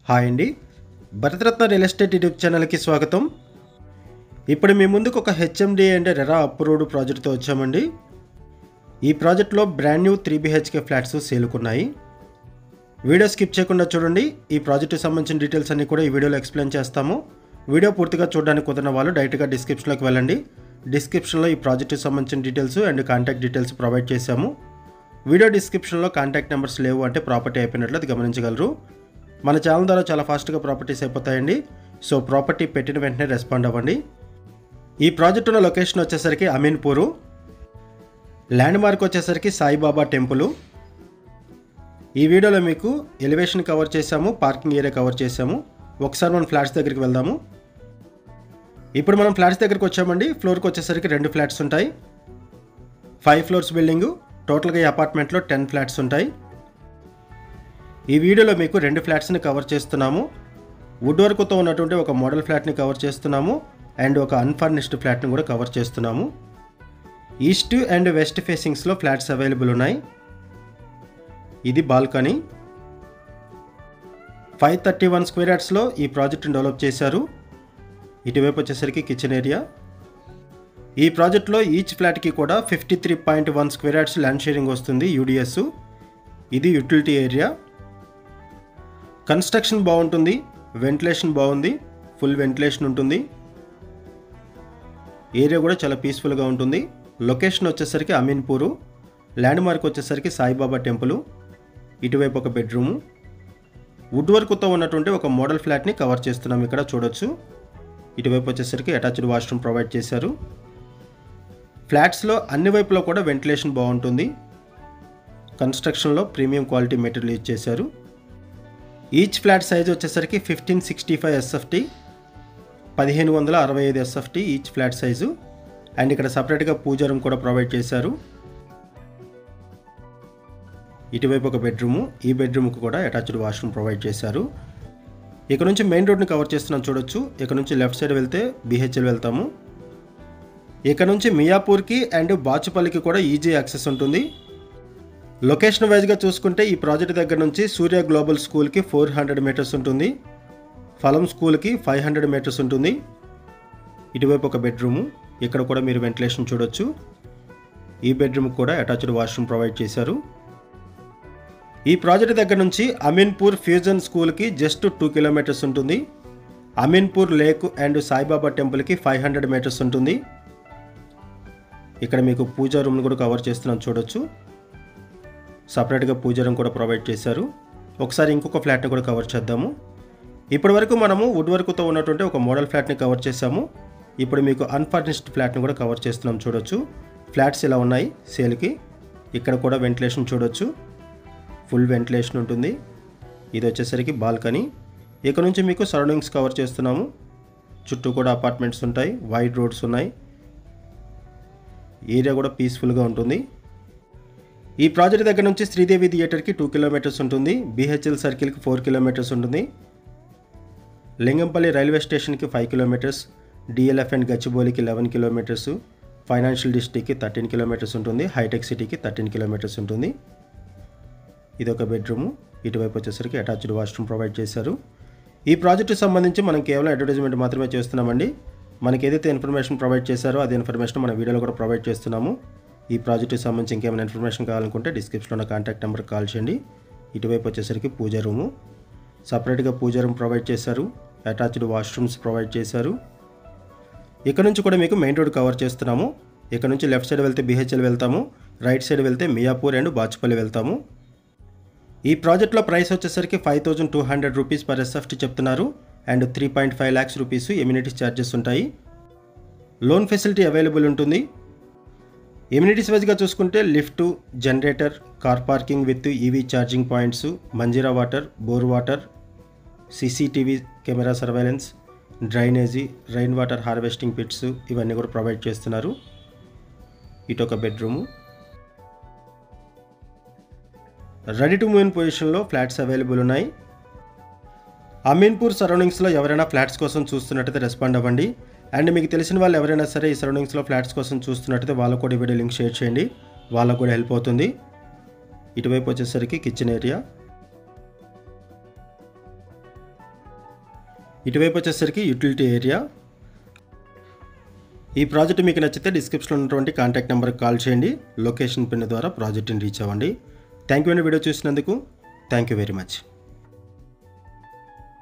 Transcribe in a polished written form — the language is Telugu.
హాయ్ అండి, భరతరత్న రియల్ ఎస్టేట్ యూట్యూబ్ ఛానల్కి స్వాగతం. ఇప్పుడు మీ ముందుకు ఒక హెచ్ఎండి అండ్ రెరా అప్రూవ్డ్ ప్రాజెక్ట్తో వచ్చామండి. ఈ ప్రాజెక్ట్లో బ్రాండ్ న్యూ 3 BHK ఫ్లాట్స్ సేలుకున్నాయి. వీడియో స్కిప్ చేయకుండా చూడండి. ఈ ప్రాజెక్ట్కి సంబంధించిన డీటెయిల్స్ అన్ని కూడా ఈ వీడియోలో ఎక్స్ప్లెయిన్ చేస్తాము. వీడియో పూర్తిగా చూడడానికి కుదిరిన వాళ్ళు డైరెక్ట్గా డిస్క్రిప్షన్లోకి వెళ్ళండి. డిస్క్రిప్షన్లో ఈ ప్రాజెక్ట్కి సంబంధించిన details and contact details provide చేశాము. వీడియో డిస్క్రిప్షన్లో కాంటాక్ట్ నెంబర్స్ లేవు అంటే ప్రాపర్టీ అయిపోయినట్లు అది గమనించగలరు. మన ఛానల్ ద్వారా చాలా ఫాస్ట్గా ప్రాపర్టీస్ అయిపోతాయండి. సో ప్రాపర్టీ పెట్టిన వెంటనే రెస్పాండ్ అవ్వండి. ఈ ప్రాజెక్ట్ ఉన్న లొకేషన్ వచ్చేసరికి అమీన్పూరు. ల్యాండ్ మార్క్ వచ్చేసరికి సాయిబాబా టెంపుల్. ఈ వీడియోలో మీకు ఎలివేషన్ కవర్ చేసాము, పార్కింగ్ ఏరియా కవర్ చేసాము. ఒకసారి మనం ఫ్లాట్స్ దగ్గరికి వెళ్దాము. ఇప్పుడు మనం ఫ్లాట్స్ దగ్గరికి వచ్చామండి. ఫ్లోర్కి వచ్చేసరికి 2 ఫ్లాట్స్ ఉంటాయి. 5 ఫ్లోర్స్ బిల్డింగు. టోటల్గా ఈ అపార్ట్మెంట్లో 10 ఫ్లాట్స్ ఉంటాయి. ఈ వీడియోలో మీకు 2 ఫ్లాట్స్ని కవర్ చేస్తున్నాము. వుడ్ వర్క్తో ఉన్నటువంటి ఒక మోడల్ ఫ్లాట్ని కవర్ చేస్తున్నాము అండ్ ఒక అన్ఫర్నిష్డ్ ఫ్లాట్ని కూడా కవర్ చేస్తున్నాము. ఈస్ట్ అండ్ వెస్ట్ ఫేసింగ్స్లో ఫ్లాట్స్ అవైలబుల్ ఉన్నాయి. ఇది బాల్కనీ. 531 స్క్వేర్ యార్డ్స్లో ఈ ప్రాజెక్ట్ని డెవలప్ చేశారు. ఇటువైపు వచ్చేసరికి కిచెన్ ఏరియా. ఈ ప్రాజెక్ట్లో ఈచ్ ఫ్లాట్కి కూడా 53.1 స్క్వేర్ యార్డ్స్ ల్యాండ్ షేరింగ్ వస్తుంది, యూడిఎస్. ఇది యూటిలిటీ ఏరియా. కన్స్ట్రక్షన్ బాగుంటుంది, వెంటిలేషన్ బాగుంది, ఫుల్ వెంటిలేషన్ ఉంటుంది. ఏరియా కూడా చాలా పీస్ఫుల్గా ఉంటుంది. లొకేషన్ వచ్చేసరికి అమీన్పూరు. ల్యాండ్ మార్క్ వచ్చేసరికి సాయిబాబా టెంపుల్. ఇటువైపు ఒక బెడ్రూము. వుడ్ వర్క్తో ఉన్నటువంటి ఒక మోడల్ ఫ్లాట్ని కవర్ చేస్తున్నాం, ఇక్కడ చూడొచ్చు. ఇటువైపు వచ్చేసరికి అటాచ్డ్ వాష్రూమ్ ప్రొవైడ్ చేశారు. ఫ్లాట్స్లో అన్ని వైపులో కూడా వెంటిలేషన్ బాగుంటుంది. కన్స్ట్రక్షన్లో ప్రీమియం క్వాలిటీ మెటీరియల్ యూజ్ చేశారు. ఈచ్ ఫ్లాట్ సైజ్ వచ్చేసరికి 1565 SFT, 1565 SFT each flat size. And ఇక్కడ సపరేట్గా పూజా రూమ్ కూడా ప్రొవైడ్ చేశారు. ఇటువైపు ఒక బెడ్రూము. ఈ బెడ్రూమ్కి కూడా అటాచ్డ్ వాష్రూమ్ ప్రొవైడ్ చేశారు. ఇక్కడ నుంచి మెయిన్ రోడ్ని కవర్ చేస్తున్నాం, చూడొచ్చు. ఇక్కడ నుంచి లెఫ్ట్ సైడ్ వెళ్తే BHL వెళ్తాము. ఇక్కడ నుంచి మియాపూర్కి అండ్ బాచుపల్లికి కూడా ఈజీ యాక్సెస్ ఉంటుంది. లొకేషన్ వైజ్గా చూసుకుంటే ఈ ప్రాజెక్ట్ దగ్గర నుంచి సూర్య గ్లోబల్ స్కూల్కి 400 మీటర్స్ ఉంటుంది. ఫలం స్కూల్కి 500 మీటర్స్ ఉంటుంది. ఇటువైపు ఒక బెడ్రూము. ఇక్కడ కూడా మీరు వెంటిలేషన్ చూడొచ్చు. ఈ బెడ్రూమ్కి కూడా అటాచ్డ్ వాష్రూమ్ ప్రొవైడ్ చేశారు. ఈ ప్రాజెక్ట్ దగ్గర నుంచి అమీన్పూర్ ఫ్యూజన్ స్కూల్కి జస్ట్ 2 కిలోమీటర్స్ ఉంటుంది. అమీన్పూర్ లేక్ అండ్ సాయిబాబా టెంపుల్కి 500 మీటర్స్ ఉంటుంది. ఇక్కడ మీకు పూజా రూమ్ని కూడా కవర్ చేస్తున్నాం, చూడొచ్చు. సపరేట్గా పూజా రూమ్ కూడా ప్రొవైడ్ చేశారు. ఒకసారి ఇంకొక ఫ్లాట్ని కూడా కవర్ చేద్దాము. ఇప్పటి వరకు మనము వుడ్ వర్క్తో ఉన్నటువంటి ఒక మోడల్ ఫ్లాట్ని కవర్ చేసాము. ఇప్పుడు మీకు అన్ఫర్నిష్డ్ ఫ్లాట్ని కూడా కవర్ చేస్తున్నాం, చూడొచ్చు. ఫ్లాట్స్ ఇలా ఉన్నాయి సేల్కి. ఇక్కడ కూడా వెంటిలేషన్ చూడొచ్చు, ఫుల్ వెంటిలేషన్ ఉంటుంది. ఇది వచ్చేసరికి బాల్కనీ. ఇక్కడ నుంచి మీకు సరౌండింగ్స్ కవర్ చేస్తున్నాము. చుట్టూ కూడా అపార్ట్మెంట్స్ ఉంటాయి, వైడ్ రోడ్స్ ఉన్నాయి. ఏరియా కూడా పీస్ఫుల్గా ఉంటుంది. ఈ ప్రాజెక్ట్ దగ్గర నుంచి శ్రీదేవి థియేటర్కి 2 కిలోమీటర్స్ ఉంటుంది. BHL సర్కిల్కి 4 కిలోమీటర్స్ ఉంటుంది. లింగంపల్లి రైల్వే స్టేషన్కి 5 కిలోమీటర్స్, DLF అండ్ గచ్చిబౌలికి 11 కిలోమీటర్స్, ఫైనాన్షియల్ డిస్ట్రిక్ట్కి 13 కిలోమీటర్స్ ఉంటుంది, హైటెక్ సిటీకి 13 కిలోమీటర్స్ ఉంటుంది. ఇది ఒక బెడ్రూము. ఇటువైపు వచ్చేసరికి అటాచ్డ్ వాష్రూమ్ ప్రొవైడ్ చేశారు. ఈ ప్రాజెక్టుకి సంబంధించి మనం కేవలం అడ్వర్టైజ్మెంట్ మాత్రమే చేస్తున్నామండి. మనకి ఏదైతే ఇన్ఫర్మేషన్ ప్రొవైడ్ చేశారో అదే ఇన్ఫర్మేషన్ మన వీడియోలో కూడా ప్రొవైడ్ చేస్తున్నాము. ఈ ప్రాజెక్ట్కి సంబంధించి ఇంకేమైనా ఇన్ఫర్మేషన్ కావాలనుకుంటే డిస్క్రిప్షన్లో ఉన్న కాంటాక్ట్ నెంబర్కి కాల్ చేయండి. ఇటువైపు వచ్చేసరికి పూజా రూము. సపరేట్గా పూజా రూమ్ ప్రొవైడ్ చేశారు. అటాచ్డ్ వాష్రూమ్స్ ప్రొవైడ్ చేశారు. ఇక్కడ నుంచి కూడా మీకు మెయిన్ రోడ్ కవర్ చేస్తున్నాము. ఇక్కడ నుంచి లెఫ్ట్ సైడ్ వెళ్తే BHL వెళ్తాము, రైట్ సైడ్ వెళ్తే మియాపూర్ అండ్ బాచుపల్లి వెళ్తాము. ఈ ప్రాజెక్ట్లో ప్రైస్ వచ్చేసరికి 5200 రూపీస్ పర్ SFT చెప్తున్నారు and 3.5 lakhs rupees amenities charges ఉంటాయి. లోన్ ఫెసిలిటీ అవైలబుల్ ఉంటుంది. ఎమ్యూనిటీస్ వైజ్గా చూసుకుంటే lift, generator, car parking with EV charging points, Manjira water, bore water, CCTV camera surveillance, drainage, rain water harvesting pits ఇవన్నీ కూడా ప్రొవైడ్ చేస్తున్నారు. ఇటు ఒక bedroom. Ready to move in పొజిషన్లో ఫ్లాట్స్ అవైలబుల్ ఉన్నాయి. అమీన్పూర్ సరౌండింగ్స్లో ఎవరైనా ఫ్లాట్స్ కోసం చూస్తున్నట్టయితే రెస్పాండ్ అవ్వండి. అండ్ మీకు తెలిసిన వాళ్ళు ఎవరైనా సరే ఈ సరౌండింగ్స్లో ఫ్లాట్స్ కోసం చూస్తున్నట్టయితే వాళ్ళకు కూడా వీడియో లింక్ షేర్ చేయండి, వాళ్ళకు కూడా హెల్ప్ అవుతుంది. ఇటువైపు వచ్చేసరికి కిచెన్ ఏరియా. ఇటువైపు వచ్చేసరికి యూటిలిటీ ఏరియా. ఈ ప్రాజెక్ట్ మీకు నచ్చితే డిస్క్రిప్షన్లో ఉన్నటువంటి కాంటాక్ట్ నెంబర్కి కాల్ చేయండి. లొకేషన్ పిన్ ద్వారా ప్రాజెక్ట్ని రీచ్ అవ్వండి. థ్యాంక్ యూ అండి వీడియో చూసినందుకు. Thank you very much.